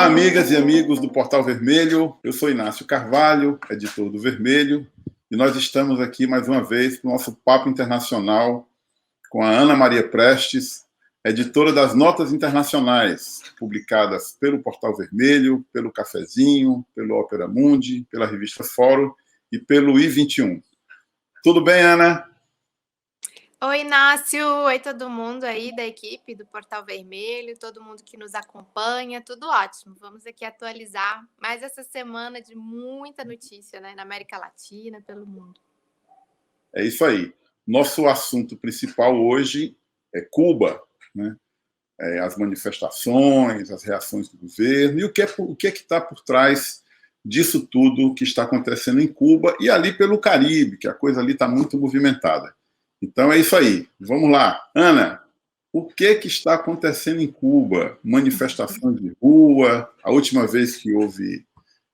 amigas e amigos do Portal Vermelho. Eu sou Inácio Carvalho, editor do Vermelho, e nós estamos aqui mais uma vez para o nosso Papo Internacional com a Ana Maria Prestes, editora das Notas Internacionais, publicadas pelo Portal Vermelho, pelo Cafezinho, pelo Opera Mundi, pela revista Fórum e pelo I21. Tudo bem, Ana? Oi, Inácio. Oi, todo mundo aí da equipe do Portal Vermelho, todo mundo que nos acompanha, tudo ótimo. Vamos aqui atualizar mais essa semana de muita notícia, né, na América Latina, pelo mundo. É isso aí. Nosso assunto principal hoje é Cuba, né? As manifestações, as reações do governo e o que é que está por trás disso tudo que está acontecendo em Cuba e ali pelo Caribe, que a coisa ali está muito movimentada. Então é isso aí. Vamos lá. Ana, o que está acontecendo em Cuba? Manifestações de rua. A última vez que houve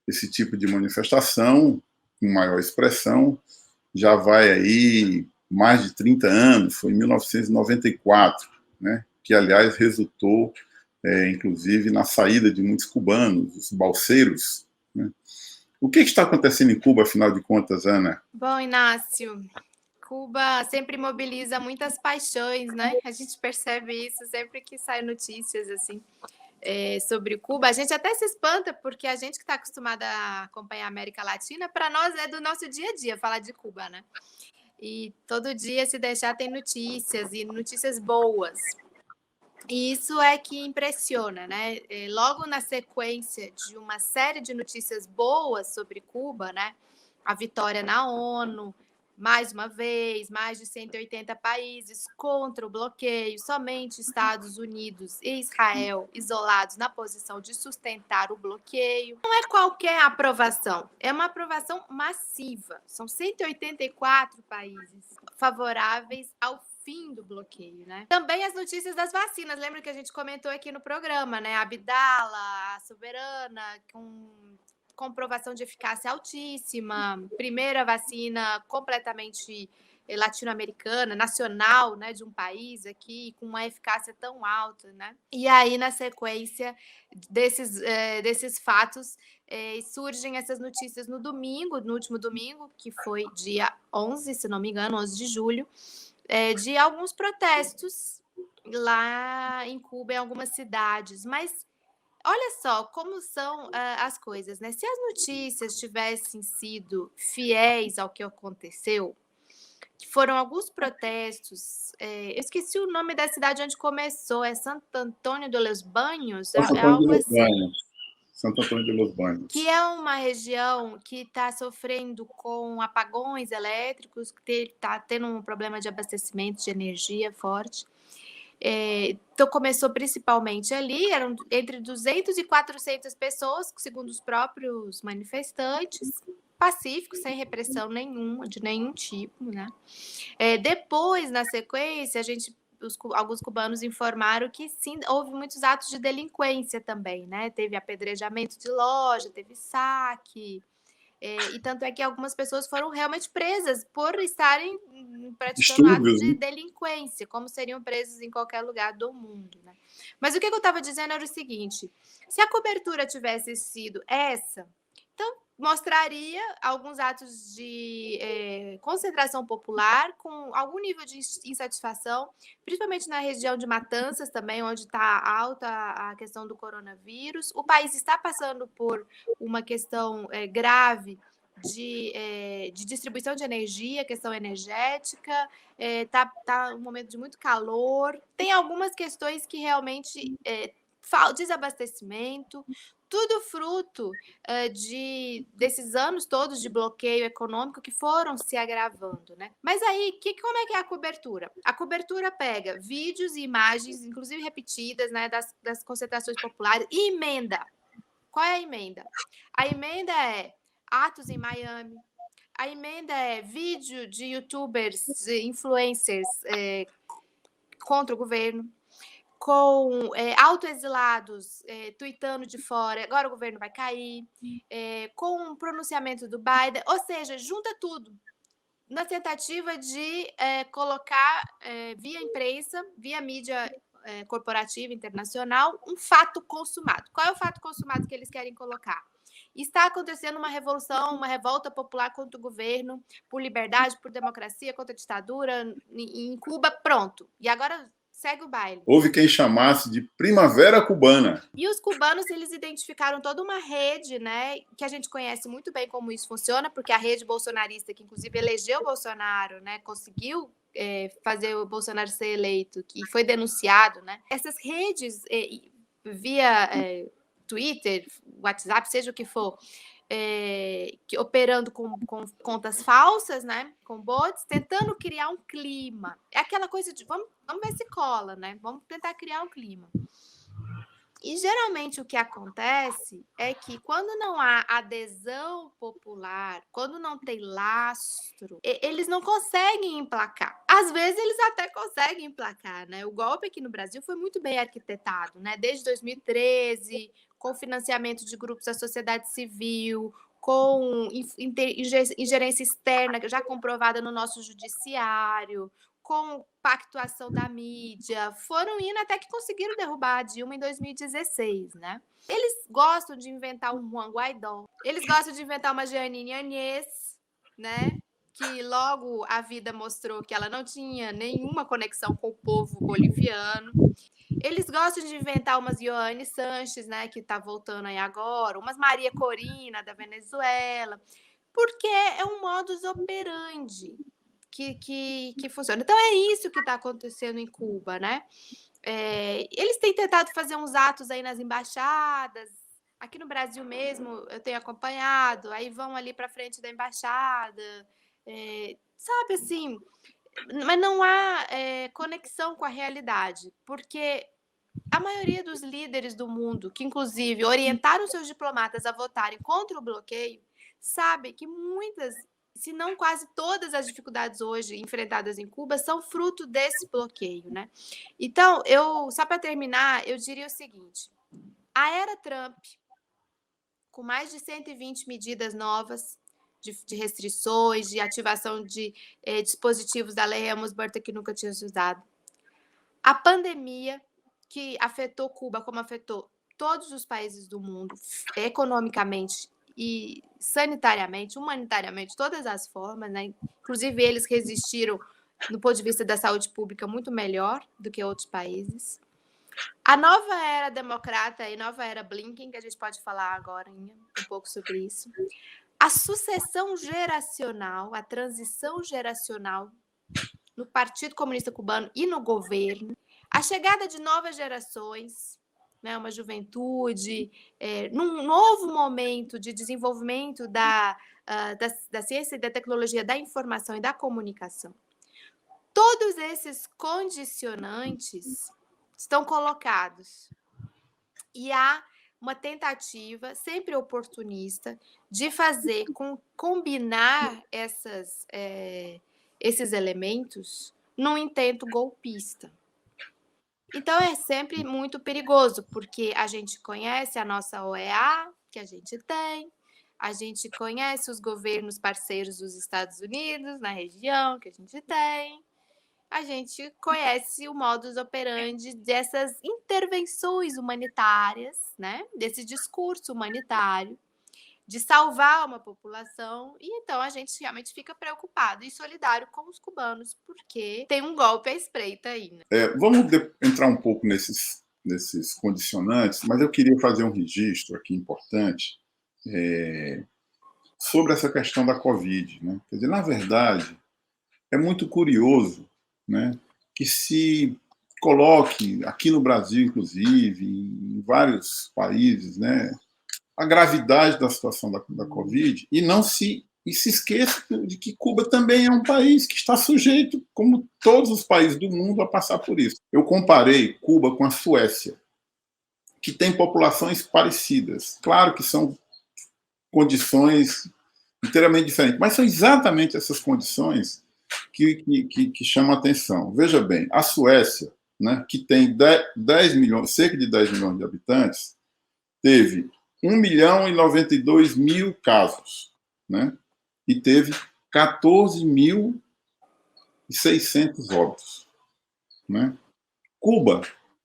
esse tipo de manifestação, com maior expressão, já vai aí mais de 30 anos, foi em 1994, né? Que, aliás, resultou, inclusive, na saída de muitos cubanos, os balseiros, né? O que está acontecendo em Cuba, afinal de contas, Ana? Bom, Inácio, Cuba sempre mobiliza muitas paixões, né? A gente percebe isso sempre que sai notícias assim sobre Cuba. A gente até se espanta porque a gente que está acostumada a acompanhar a América Latina, para nós é do nosso dia a dia falar de Cuba, né? E todo dia, se deixar, tem notícias e notícias boas. E isso é que impressiona, né? Logo na sequência de uma série de notícias boas sobre Cuba, né? A vitória na ONU, mais uma vez, mais de 180 países contra o bloqueio, somente Estados Unidos e Israel isolados na posição de sustentar o bloqueio. Não é qualquer aprovação, é uma aprovação massiva. São 184 países favoráveis ao fim do bloqueio, né? Também as notícias das vacinas, lembra que a gente comentou aqui no programa, né? A Abdala, a Soberana, com comprovação de eficácia altíssima, primeira vacina completamente latino-americana, nacional, né, de um país aqui, com uma eficácia tão alta, né? E aí, na sequência desses fatos, surgem essas notícias no último domingo, que foi dia 11, se não me engano, 11 de julho, de alguns protestos lá em Cuba, em algumas cidades. Mas olha só como são as coisas, né? Se as notícias tivessem sido fiéis ao que aconteceu, que foram alguns protestos, eu esqueci o nome da cidade onde começou, é Santo Antônio de los Baños, algo assim. Santo Antônio de los Baños. Que é uma região que está sofrendo com apagões elétricos, que está tendo um problema de abastecimento de energia forte. Então, começou principalmente ali, eram entre 200 e 400 pessoas, segundo os próprios manifestantes, pacíficos, sem repressão nenhuma, de nenhum tipo, né? Depois, na sequência, alguns cubanos informaram que sim, houve muitos atos de delinquência também, né? Teve apedrejamento de loja, teve saque, e tanto é que algumas pessoas foram realmente presas por estarem praticando atos de delinquência, como seriam presos em qualquer lugar do mundo, né? Mas o que eu estava dizendo era o seguinte: se a cobertura tivesse sido essa, então mostraria alguns atos de concentração popular com algum nível de insatisfação, principalmente na região de Matanzas também, onde está alta a questão do coronavírus. O país está passando por uma questão grave de distribuição de energia, questão energética, tá um momento de muito calor. Tem algumas questões que realmente desabastecimento, tudo fruto desses anos todos de bloqueio econômico que foram se agravando, né? Mas aí, como é que é a cobertura? A cobertura pega vídeos e imagens, inclusive repetidas, né, das concentrações populares, e emenda. Qual é a emenda? A emenda é atos em Miami. A emenda é vídeo de youtubers, influencers contra o governo, com autoexilados tuitando de fora, agora o governo vai cair, com o pronunciamento do Biden, ou seja, junta tudo na tentativa de colocar via imprensa, via mídia corporativa internacional, um fato consumado. Qual é o fato consumado que eles querem colocar? Está acontecendo uma revolução, uma revolta popular contra o governo, por liberdade, por democracia, contra a ditadura, em Cuba, pronto. E agora segue o baile. Houve quem chamasse de Primavera Cubana. E os cubanos, eles identificaram toda uma rede, né, que a gente conhece muito bem como isso funciona, porque a rede bolsonarista, que inclusive elegeu o Bolsonaro, né, conseguiu fazer o Bolsonaro ser eleito, que foi denunciado, né? Essas redes via Twitter, WhatsApp, seja o que for, operando com contas falsas, né? Com bots, tentando criar um clima. É aquela coisa de vamos ver se cola, né? Vamos tentar criar um clima. E geralmente o que acontece é que quando não há adesão popular, quando não tem lastro, eles não conseguem emplacar. Às vezes eles até conseguem emplacar, né? O golpe aqui no Brasil foi muito bem arquitetado, né? Desde 2013, com financiamento de grupos da sociedade civil, com ingerência externa já comprovada no nosso judiciário, com pactuação da mídia, foram indo até que conseguiram derrubar a Dilma em 2016, né? Eles gostam de inventar um Juan Guaidó, eles gostam de inventar uma Jeanine Áñez, né? Que logo a vida mostrou que ela não tinha nenhuma conexão com o povo boliviano. Eles gostam de inventar umas Ioane Sanches, né? Que tá voltando aí agora, umas Maria Corina da Venezuela, porque é um modus operandi que funciona. Então, é isso que está acontecendo em Cuba, né? Eles têm tentado fazer uns atos aí nas embaixadas. Aqui no Brasil mesmo, eu tenho acompanhado. Aí vão ali para frente da embaixada. Sabe, assim... Mas não há conexão com a realidade, porque a maioria dos líderes do mundo, que inclusive orientaram seus diplomatas a votarem contra o bloqueio, sabe que muitas, se não quase todas as dificuldades hoje enfrentadas em Cuba são fruto desse bloqueio, né? Então, só para terminar, eu diria o seguinte: a era Trump, com mais de 120 medidas novas de restrições, de ativação de dispositivos da lei Helms-Burton que nunca tinha sido usado, a pandemia que afetou Cuba como afetou todos os países do mundo, economicamente e sanitariamente, humanitariamente, todas as formas, né? Inclusive eles resistiram, do ponto de vista da saúde pública, muito melhor do que outros países. A nova era democrata e nova era Blinken, que a gente pode falar agora um pouco sobre isso. A sucessão geracional, a transição geracional no Partido Comunista Cubano e no governo, a chegada de novas gerações, né, uma juventude, num novo momento de desenvolvimento da ciência e da tecnologia da informação e da comunicação. Todos esses condicionantes estão colocados. E há uma tentativa, sempre oportunista, de combinar esses elementos num intento golpista. Então, é sempre muito perigoso, porque a gente conhece a nossa OEA, que a gente tem, a gente conhece os governos parceiros dos Estados Unidos na região, que a gente tem, a gente conhece o modus operandi dessas intervenções humanitárias, né? Desse discurso humanitário, de salvar uma população, e então a gente realmente fica preocupado e solidário com os cubanos, porque tem um golpe à espreita aí. Né? Vamos entrar um pouco nesses condicionantes, mas eu queria fazer um registro aqui importante sobre essa questão da Covid. Né? Quer dizer, na verdade, é muito curioso, né, que se coloque, aqui no Brasil, inclusive, em vários países, né, a gravidade da situação da Covid e se esqueça de que Cuba também é um país que está sujeito, como todos os países do mundo, a passar por isso. Eu comparei Cuba com a Suécia, que tem populações parecidas. Claro que são condições inteiramente diferentes, mas são exatamente essas condições que chamam a atenção. Veja bem, a Suécia, né, que tem 10 milhões, cerca de 10 milhões de habitantes, teve 1.092.000 casos, né? E teve 14.600 óbitos, né? Cuba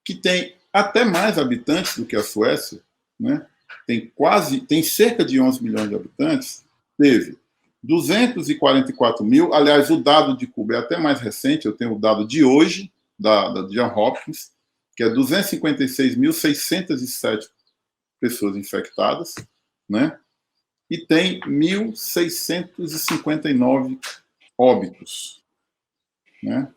que tem até mais habitantes do que a Suécia, né? Tem cerca de 11 milhões de habitantes, teve 244 mil, aliás, o dado de Cuba é até mais recente, eu tenho o dado de hoje, da John Hopkins, que é 256.607 pessoas infectadas, né? E tem 1.659 óbitos, né?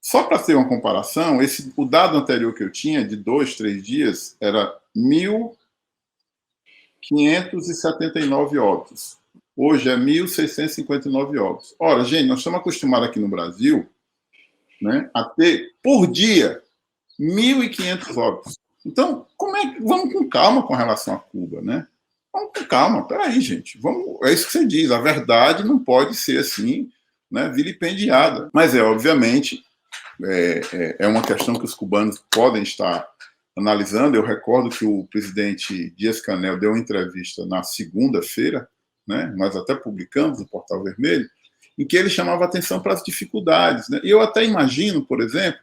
Só para ter uma comparação, o dado anterior que eu tinha, de 2, 3 dias, era 1.579 óbitos. Hoje é 1.659 óbitos. Ora, gente, nós estamos acostumados aqui no Brasil, né, a ter, por dia, 1.500 óbitos. Então, vamos com calma com relação a Cuba, né? Vamos com calma, peraí, gente. É isso que você diz, a verdade não pode ser assim, né, vilipendiada. Mas obviamente, é uma questão que os cubanos podem estar analisando. Eu recordo que o presidente Dias-Canel deu uma entrevista na segunda-feira, né, nós até publicamos no Portal Vermelho, em que ele chamava atenção para as dificuldades, né? E eu até imagino, por exemplo,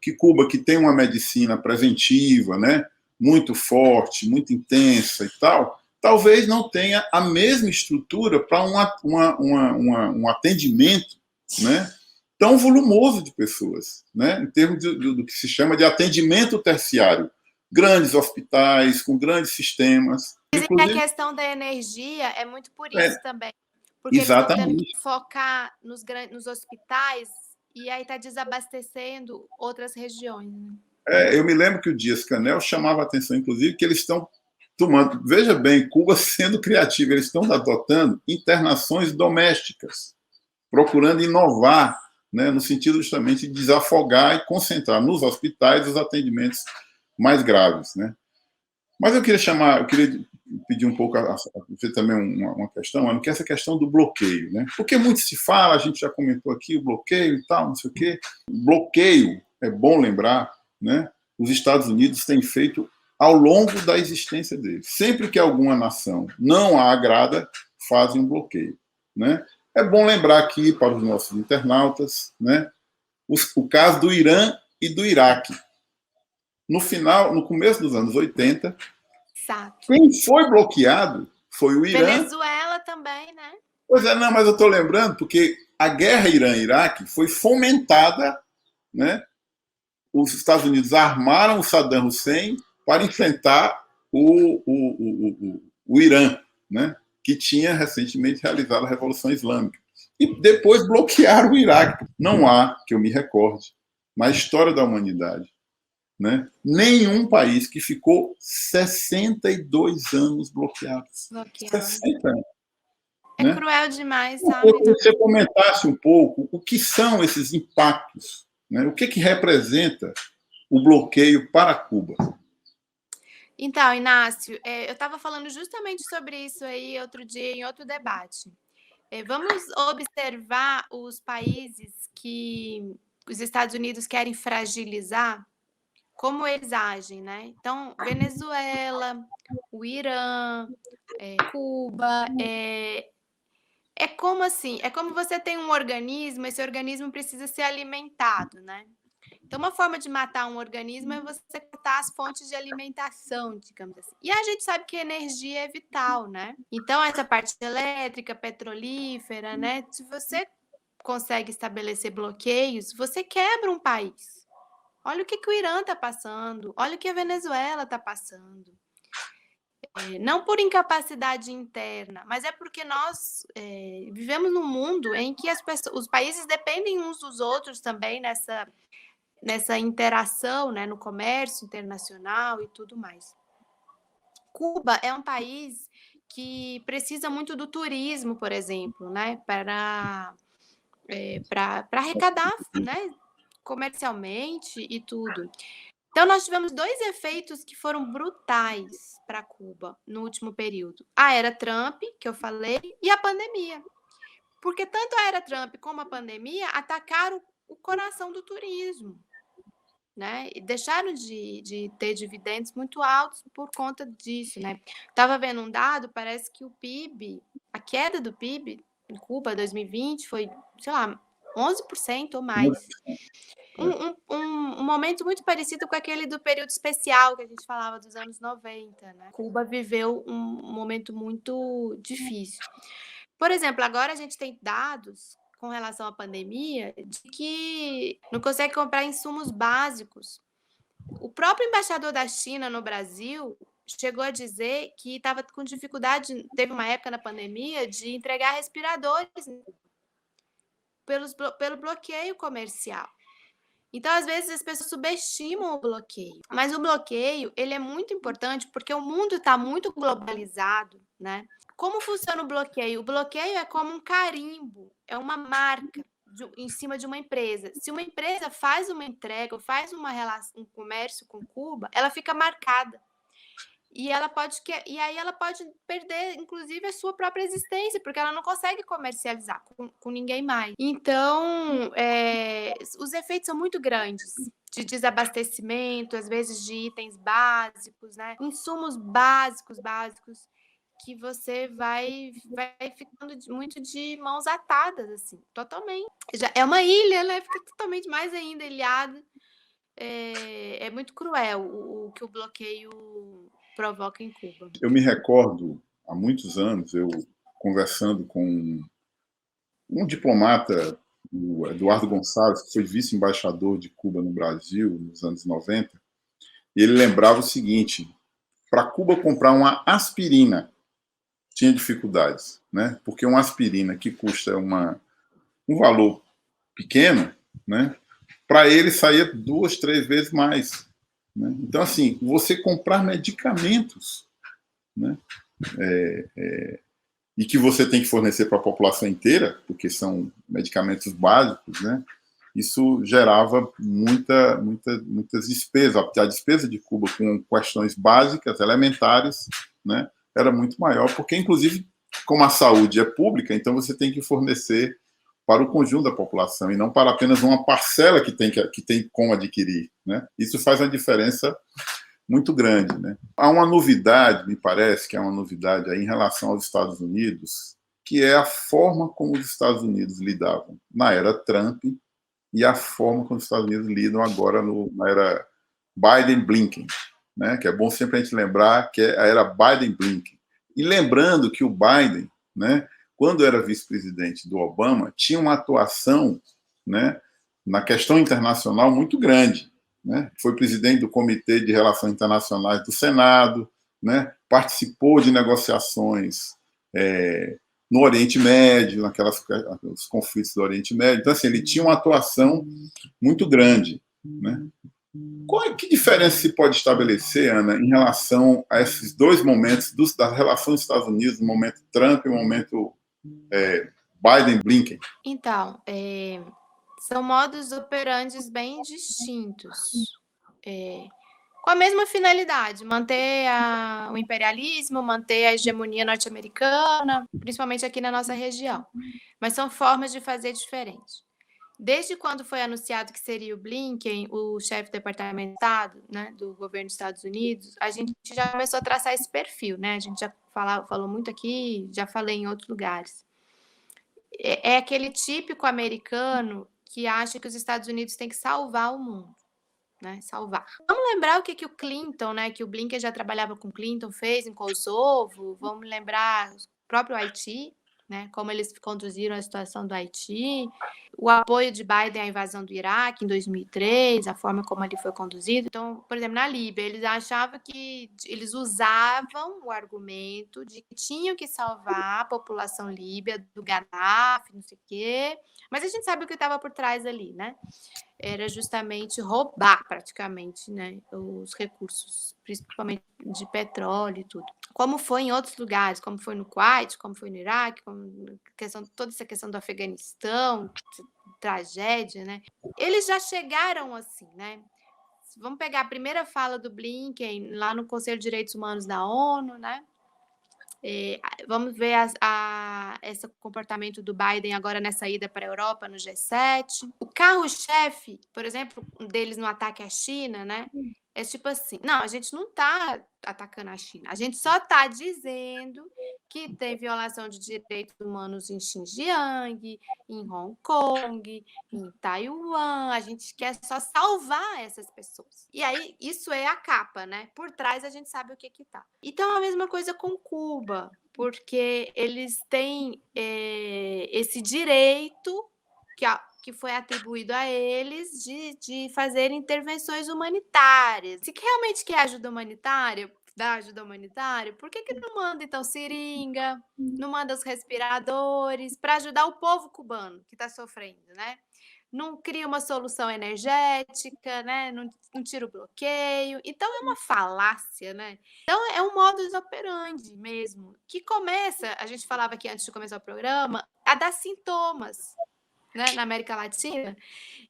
que Cuba, que tem uma medicina preventiva, né, muito forte, muito intensa e tal, talvez não tenha a mesma estrutura para um atendimento, né, tão volumoso de pessoas, né, em termos do que se chama de atendimento terciário. Grandes hospitais, com grandes sistemas. Dizem que a questão da energia é muito por isso também. Porque exatamente. Eles estão tendo que focar nos hospitais e aí está desabastecendo outras regiões. Né? Eu me lembro que o Dias-Canel chamava a atenção, inclusive, que eles estão tomando... Veja bem, Cuba sendo criativa, eles estão adotando internações domésticas, procurando inovar, né, no sentido justamente de desafogar e concentrar nos hospitais os atendimentos mais graves, né? Mas eu queria pedir um pouco a você também uma questão, Ana, que é essa questão do bloqueio, né? Porque muito se fala, a gente já comentou aqui, o bloqueio e tal, não sei o quê. O bloqueio, é bom lembrar, né? Os Estados Unidos têm feito ao longo da existência deles. Sempre que alguma nação não a agrada, fazem um bloqueio, né? É bom lembrar aqui para os nossos internautas, né, o caso do Irã e do Iraque. No começo dos anos 80, Exato. Quem foi bloqueado foi o Irã. Venezuela também, né? Pois é, não, mas eu estou lembrando porque a guerra Irã-Iraque foi fomentada, né? Os Estados Unidos armaram o Saddam Hussein para enfrentar o Irã, né, que tinha recentemente realizado a Revolução Islâmica. E depois bloquearam o Iraque. Não há, que eu me recorde, na história da humanidade, né, nenhum país que ficou 62 anos bloqueado. 60 anos. É, né? Cruel demais, sabe? Eu queria que você comentasse um pouco o que são esses impactos, né? O que representa o bloqueio para Cuba. Então, Inácio, eu estava falando justamente sobre isso aí outro dia em outro debate. Vamos observar os países que os Estados Unidos querem fragilizar, como eles agem, né? Então, Venezuela, o Irã, Cuba, é como assim? É como você tem um organismo, esse organismo precisa ser alimentado, né? Então, uma forma de matar um organismo é você cortar as fontes de alimentação, digamos assim. E a gente sabe que a energia é vital, né? Então, essa parte elétrica, petrolífera, né? Se você consegue estabelecer bloqueios, você quebra um país. Olha o que o Irã está passando, olha o que a Venezuela está passando. Não por incapacidade interna, mas é porque nós vivemos num mundo em que os países dependem uns dos outros também nessa interação, né, no comércio internacional e tudo mais. Cuba é um país que precisa muito do turismo, por exemplo, né, para arrecadar, né, comercialmente e tudo. Então, nós tivemos 2 efeitos que foram brutais para Cuba no último período. A era Trump, que eu falei, e a pandemia. Porque tanto a era Trump como a pandemia atacaram o coração do turismo, né? E deixaram de ter dividendos muito altos por conta disso, né? Estava vendo um dado, parece que o PIB, a queda do PIB em Cuba 2020 foi, sei lá, 11% ou mais. um momento muito parecido com aquele do período especial que a gente falava dos anos 90, né? Cuba viveu um momento muito difícil. Por exemplo, agora a gente tem dados com relação à pandemia de que não consegue comprar insumos básicos. O próprio embaixador da China no Brasil chegou a dizer que estava com dificuldade, teve uma época na pandemia, de entregar respiradores pelo bloqueio comercial. Então, às vezes, as pessoas subestimam o bloqueio. Mas o bloqueio, ele é muito importante porque o mundo está muito globalizado, né? Como funciona o bloqueio? O bloqueio é como um carimbo, é uma marca em cima de uma empresa. Se uma empresa faz uma entrega ou faz um comércio com Cuba, ela fica marcada. E aí ela pode perder, inclusive, a sua própria existência, porque ela não consegue comercializar com ninguém mais. Então, os efeitos são muito grandes, de desabastecimento, às vezes de itens básicos, né? Insumos básicos, que você vai ficando muito de mãos atadas, assim, totalmente. Já é uma ilha, né? Fica totalmente mais ainda ilhada. É muito cruel o que o bloqueio provoca em Cuba. Eu me recordo, há muitos anos, eu conversando com um diplomata, o Eduardo Gonçalves, que foi vice-embaixador de Cuba no Brasil nos anos 90, e ele lembrava o seguinte: para Cuba comprar uma aspirina tinha dificuldades, né? Porque uma aspirina que custa um valor pequeno, né? Para ele saía 2, 3 vezes mais. Né? Então, assim, você comprar medicamentos, né? E que você tem que fornecer para a população inteira, porque são medicamentos básicos, né? Isso gerava muitas despesas. A despesa de Cuba com questões básicas, elementares, né? Era muito maior, porque, inclusive, como a saúde é pública, então você tem que fornecer para o conjunto da população e não para apenas uma parcela que tem como adquirir, né? Isso faz uma diferença muito grande, né? Há uma novidade, me parece que é uma novidade aí em relação aos Estados Unidos, que é a forma como os Estados Unidos lidavam na era Trump e a forma como os Estados Unidos lidam agora na era Biden-Blinken, né? Que é bom sempre a gente lembrar que é a era Biden-Blinken. E lembrando que o Biden, né, quando era vice-presidente do Obama, tinha uma atuação, né, na questão internacional muito grande. Né? Foi presidente do Comitê de Relações Internacionais do Senado, né? Participou de negociações no Oriente Médio, nos conflitos do Oriente Médio. Então, assim, ele tinha uma atuação muito grande. Né? Que diferença se pode estabelecer, Ana, em relação a esses dois momentos da relação dos Estados Unidos, o momento Trump e o momento Biden-Blinken? Então, são modus operandi bem distintos, com a mesma finalidade, manter o imperialismo, manter a hegemonia norte-americana, principalmente aqui na nossa região. Mas são formas de fazer diferentes. Desde quando foi anunciado que seria o Blinken, o chefe do Departamento de Estado, né, do governo dos Estados Unidos, a gente já começou a traçar esse perfil, né? A gente já falou muito aqui, já falei em outros lugares. É aquele típico americano que acha que os Estados Unidos têm que salvar o mundo, né? Salvar. Vamos lembrar o que o Clinton, né? Que o Blinken já trabalhava com o Clinton, fez em Kosovo. Vamos lembrar o próprio Haiti, né? Como eles conduziram a situação do Haiti, o apoio de Biden à invasão do Iraque em 2003, a forma como ele foi conduzido. Então, por exemplo, na Líbia, eles achavam que eles usavam o argumento de que tinham que salvar a população líbia do Gaddafi, não sei o quê, mas a gente sabe o que estava por trás ali, né? Era justamente roubar praticamente, né, os recursos, principalmente de petróleo e tudo. Como foi em outros lugares, como foi no Kuwait, como foi no Iraque, toda essa questão do Afeganistão, tragédia, né? Eles já chegaram assim, né? Vamos pegar a primeira fala do Blinken lá no Conselho de Direitos Humanos da ONU, né? Vamos ver esse comportamento do Biden agora nessa ida para a Europa, no G7. O carro-chefe, por exemplo, deles no ataque à China, né? É tipo assim, não, a gente não está atacando a China, a gente só está dizendo que tem violação de direitos humanos em Xinjiang, em Hong Kong, em Taiwan. A gente quer só salvar essas pessoas. E aí, isso é a capa, né? Por trás a gente sabe o que tá. Então, a mesma coisa com Cuba, porque eles têm esse direito que foi atribuído a eles de fazer intervenções humanitárias. Se realmente quer ajuda humanitária, dar ajuda humanitária, por que não manda, então, seringa, não manda os respiradores para ajudar o povo cubano que está sofrendo, né? Não cria uma solução energética, né? Não tira o bloqueio. Então, é uma falácia, né? Então, é um modus operandi mesmo, que começa, a gente falava aqui antes de começar o programa, a dar sintomas, né, na América Latina,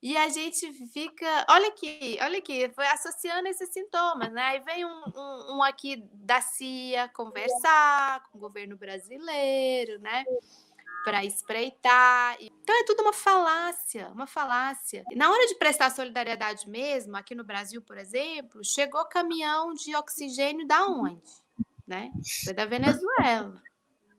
e a gente fica, olha aqui, foi associando esses sintomas, né? Aí vem um aqui da CIA conversar com o governo brasileiro, né? Para espreitar. Então é tudo uma falácia, uma falácia. Na hora de prestar solidariedade mesmo, aqui no Brasil, por exemplo, chegou caminhão de oxigênio da onde? Né? Foi da Venezuela.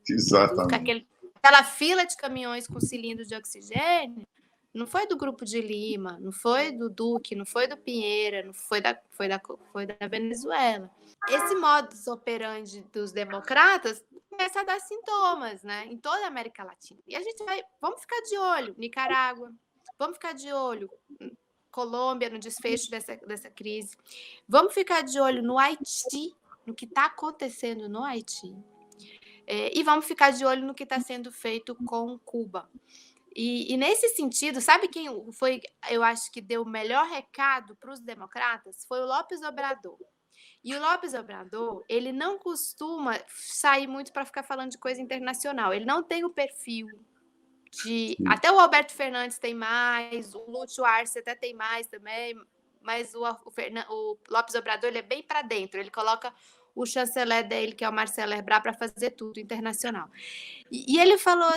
Exatamente. Aquela fila de caminhões com cilindros de oxigênio não foi do Grupo de Lima, não foi do Duque, não foi do Pinheira, não foi da Venezuela. Esse modus operandi dos democratas começa a dar sintomas, né, em toda a América Latina. E a gente vamos ficar de olho, Nicarágua, vamos ficar de olho, Colômbia, no desfecho dessa crise. Vamos ficar de olho no Haiti, no que está acontecendo no Haiti. E vamos ficar de olho no que está sendo feito com Cuba. E nesse sentido, sabe quem foi, eu acho que deu o melhor recado para os democratas? Foi o López Obrador. E o López Obrador, ele não costuma sair muito para ficar falando de coisa internacional. Ele não tem o perfil de... Até o Alberto Fernandes tem mais, o Lúcio Arce até tem mais também, mas o López Obrador, ele é bem para dentro. Ele coloca o chanceler dele, que é o Marcelo Ebrard, para fazer tudo internacional. E ele falou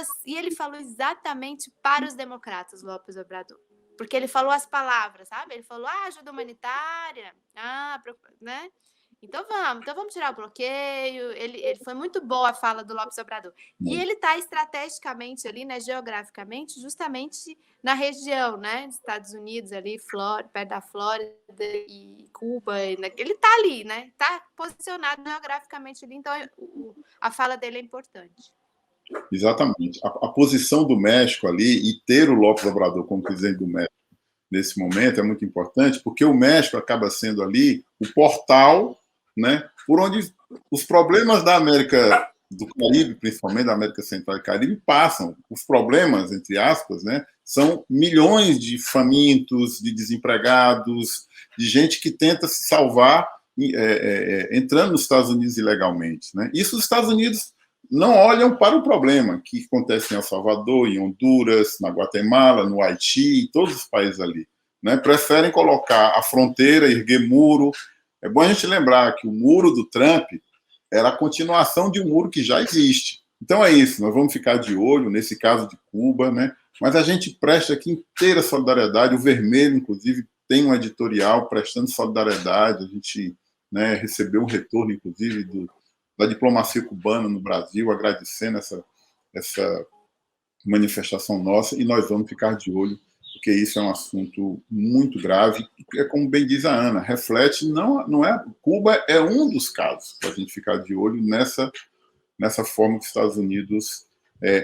exatamente para os democratas, López Obrador. Porque ele falou as palavras, sabe? Ele falou, ajuda humanitária, né? Então vamos tirar o bloqueio. Ele foi muito boa a fala do López Obrador. E ele está estrategicamente ali, né, geograficamente, justamente na região, né, dos Estados Unidos, ali, perto da Flórida e Cuba. Ele está ali, né? Está posicionado geograficamente ali, então a fala dele é importante. Exatamente. A posição do México ali e ter o López Obrador como presidente do México nesse momento é muito importante, porque o México acaba sendo ali o portal, né, por onde os problemas da América do Caribe, principalmente da América Central e Caribe, passam. Os problemas, entre aspas, né, são milhões de famintos, de desempregados, de gente que tenta se salvar entrando nos Estados Unidos ilegalmente, né? Isso os Estados Unidos não olham para o problema que acontece em El Salvador, em Honduras, na Guatemala, no Haiti, em todos os países ali, né? Preferem colocar a fronteira, erguer muro. É bom a gente lembrar que o muro do Trump era a continuação de um muro que já existe. Então é isso, nós vamos ficar de olho nesse caso de Cuba, né? Mas a gente presta aqui inteira solidariedade, o Vermelho, inclusive, tem um editorial prestando solidariedade, a gente, né, recebeu um retorno, inclusive, da diplomacia cubana no Brasil, agradecendo essa manifestação nossa, e nós vamos ficar de olho, porque isso é um assunto muito grave, é como bem diz a Ana, reflete, não é, Cuba é um dos casos para a gente ficar de olho nessa forma que os Estados Unidos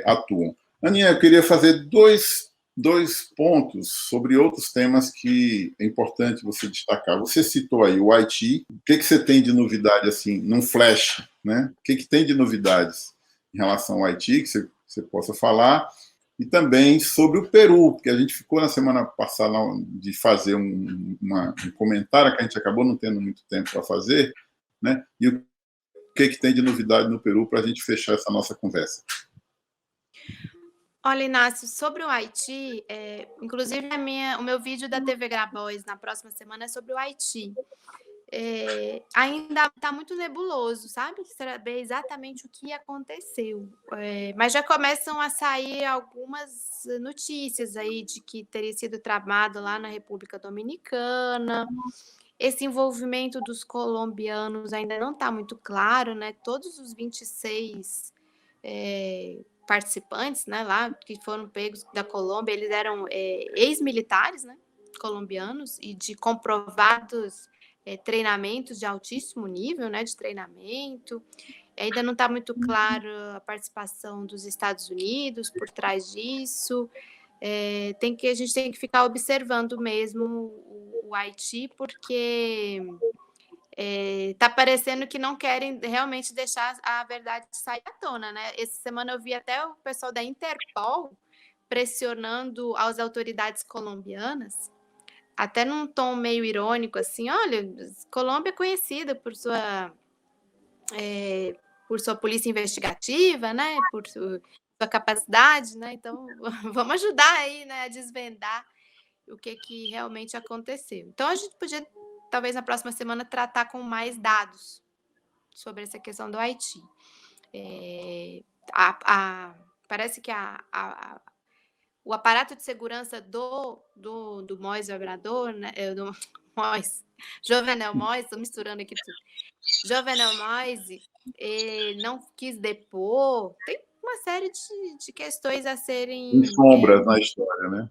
atuam. Aninha, eu queria fazer dois pontos sobre outros temas que é importante você destacar. Você citou aí o Haiti. O que você tem de novidade, assim, num flash, né? O que tem de novidades em relação ao Haiti que você possa falar? E também sobre o Peru, porque a gente ficou na semana passada de fazer um comentário que a gente acabou não tendo muito tempo para fazer, né? E o que tem de novidade no Peru para a gente fechar essa nossa conversa. Olha, Inácio, sobre o Haiti, inclusive o meu vídeo da TV Grabois na próxima semana é sobre o Haiti. Ainda está muito nebuloso, sabe? Saber exatamente o que aconteceu. Mas já começam a sair algumas notícias aí de que teria sido tramado lá na República Dominicana. Esse envolvimento dos colombianos ainda não está muito claro, né? Todos os 26 participantes, né, lá, que foram pegos da Colômbia, eles eram ex-militares, né, colombianos, e de comprovados treinamentos de altíssimo nível, né, de treinamento. Ainda não está muito claro a participação dos Estados Unidos por trás disso. A gente tem que ficar observando mesmo o Haiti, porque tá parecendo que não querem realmente deixar a verdade sair à tona, né? Essa semana eu vi até o pessoal da Interpol pressionando as autoridades colombianas, até num tom meio irônico, assim, olha, Colômbia é conhecida por sua polícia investigativa, né? Por sua capacidade, né? Então, vamos ajudar aí, né, a desvendar o que realmente aconteceu. Então, a gente podia, talvez na próxima semana, tratar com mais dados sobre essa questão do Haiti. Parece que o aparato de segurança do Moise Obrador, né, Jovenel Moise, estou misturando aqui tudo. Jovenel Moise não quis depor. Tem uma série de questões a serem... Tem sombras na história, né?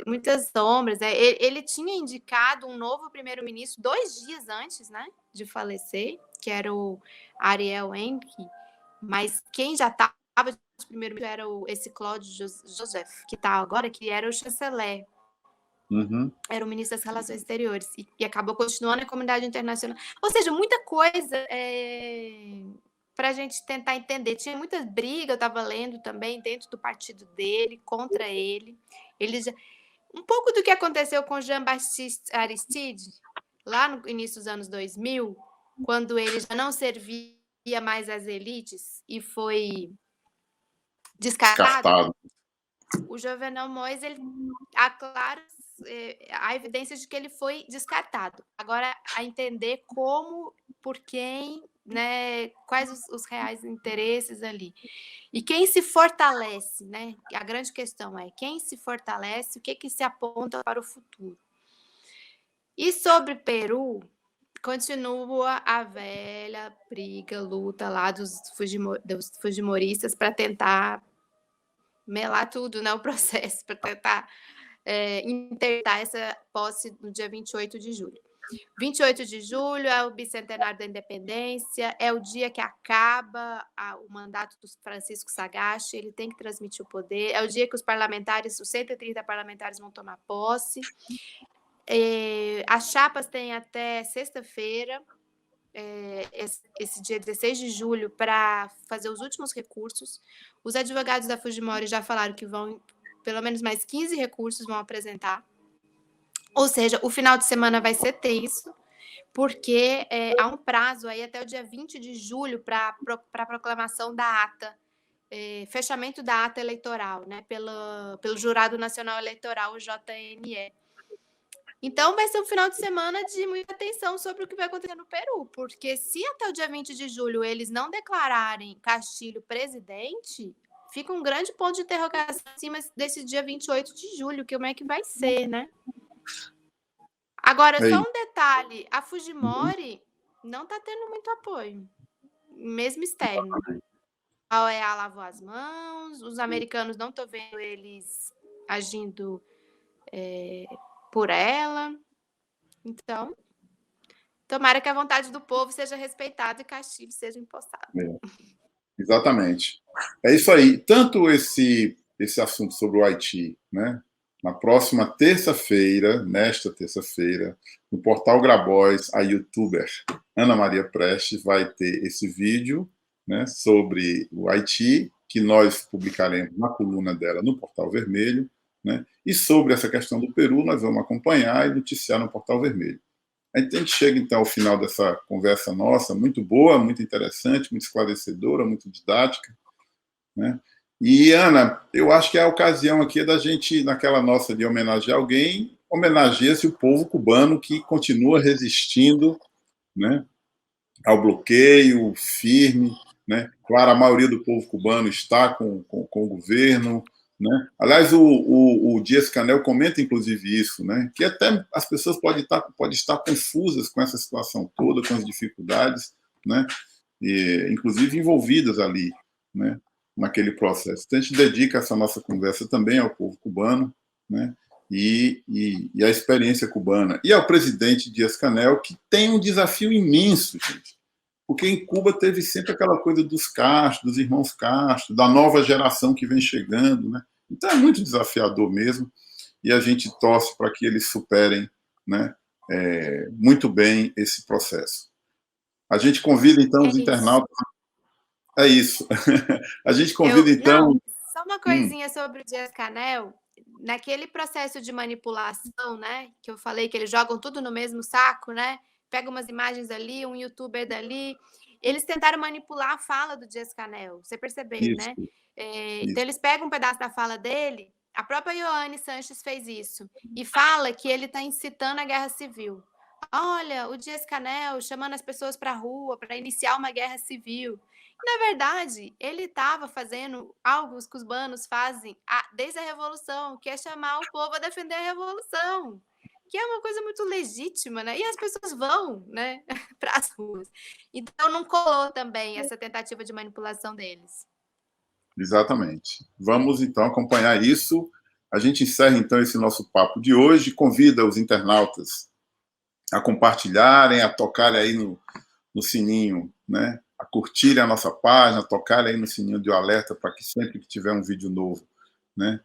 Muitas sombras. Ele tinha indicado um novo primeiro-ministro 2 dias antes, né, de falecer, que era o Ariel Henry, mas quem já estava de primeiro-ministro era esse Claude Joseph, que está agora, que era o chanceler. Uhum. Era o ministro das Relações Exteriores e acabou continuando na comunidade internacional. Ou seja, muita coisa para a gente tentar entender. Tinha muitas brigas, eu estava lendo também, dentro do partido dele, contra ele. Um pouco do que aconteceu com Jean-Baptiste Aristide, lá no início dos anos 2000, quando ele já não servia mais às elites e foi descartado. O Jovenel Moise, há claras há evidências de que ele foi descartado. Agora, a entender como, por quem, né, quais os reais interesses ali. E quem se fortalece, né? A grande questão é quem se fortalece, o que se aponta para o futuro. E sobre Peru, continua a velha briga, luta lá dos fujimoristas para tentar melar tudo, né, o processo, para tentar interditar essa posse no dia 28 de julho. 28 de julho é o bicentenário da independência, é o dia que acaba o mandato do Francisco Sagasti, ele tem que transmitir o poder, é o dia que os 130 parlamentares vão tomar posse. As chapas têm até sexta-feira, esse dia 16 de julho, para fazer os últimos recursos. Os advogados da Fujimori já falaram que vão, pelo menos mais 15 recursos vão apresentar. Ou seja, o final de semana vai ser tenso, porque há um prazo aí até o dia 20 de julho para a proclamação da ata, fechamento da ata eleitoral, né, pelo Jurado Nacional Eleitoral, o JNE. Então, vai ser um final de semana de muita atenção sobre o que vai acontecer no Peru, porque se até o dia 20 de julho eles não declararem Castilho presidente, fica um grande ponto de interrogação em cima desse dia 28 de julho, que como é que vai ser, né? Agora, só um detalhe, a Fujimori não está tendo muito apoio, mesmo externo. A OEA lavou as mãos, os americanos não estão vendo eles agindo por ela. Então, tomara que a vontade do povo seja respeitada e Castilho seja empossado. Exatamente. É isso aí. Tanto esse assunto sobre o Haiti, né? Na próxima terça-feira, nesta terça-feira, no portal Grabois, a youtuber Ana Maria Prestes vai ter esse vídeo, né, sobre o Haiti, que nós publicaremos na coluna dela no Portal Vermelho, né, e sobre essa questão do Peru nós vamos acompanhar e noticiar no Portal Vermelho. A gente chega, então, ao final dessa conversa nossa, muito boa, muito interessante, muito esclarecedora, muito didática, né? E, Ana, eu acho que a ocasião aqui é da gente, naquela nossa de homenagear alguém, homenageia-se o povo cubano que continua resistindo, né, ao bloqueio firme, né? Claro, a maioria do povo cubano está com o governo, né? Aliás, o Dias-Canel comenta, inclusive, isso, né? Que até as pessoas podem estar confusas com essa situação toda, com as dificuldades, né? E, inclusive envolvidas ali, né? naquele processo. Então, a gente dedica essa nossa conversa também ao povo cubano, né? E à experiência cubana. E ao presidente Díaz-Canel, que tem um desafio imenso, gente. Porque em Cuba teve sempre aquela coisa dos Castro, dos irmãos Castro, da nova geração que vem chegando, né? Então é muito desafiador mesmo, e a gente torce para que eles superem, né, muito bem esse processo. A gente convida, então, os internautas... É isso. A gente convida, então... Não, só uma coisinha sobre o Díaz-Canel. Naquele processo de manipulação, né, que eu falei que eles jogam tudo no mesmo saco, né? Pega umas imagens ali, um youtuber dali. Eles tentaram manipular a fala do Díaz-Canel, você percebeu, né? Então, eles pegam um pedaço da fala dele, a própria Ioane Sanches fez isso, e fala que ele está incitando a guerra civil. Olha, o Díaz-Canel chamando as pessoas para a rua para iniciar uma guerra civil. Na verdade, ele estava fazendo algo que os cubanos fazem desde a Revolução, que é chamar o povo a defender a Revolução, que é uma coisa muito legítima, né? E as pessoas vão, né, para as ruas. Então, não colou também essa tentativa de manipulação deles. Exatamente. Vamos, então, acompanhar isso. A gente encerra, então, esse nosso papo de hoje. Convida os internautas a compartilharem, a tocarem aí no sininho, né? A curtirem a nossa página, a tocarem aí no sininho de alerta para que sempre que tiver um vídeo novo, né,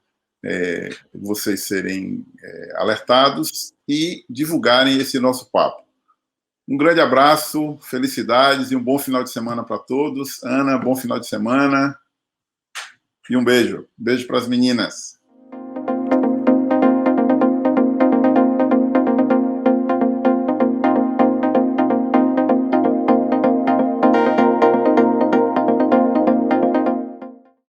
vocês serem alertados e divulgarem esse nosso papo. Um grande abraço, felicidades e um bom final de semana para todos. Ana, bom final de semana. E um beijo. Beijo para as meninas.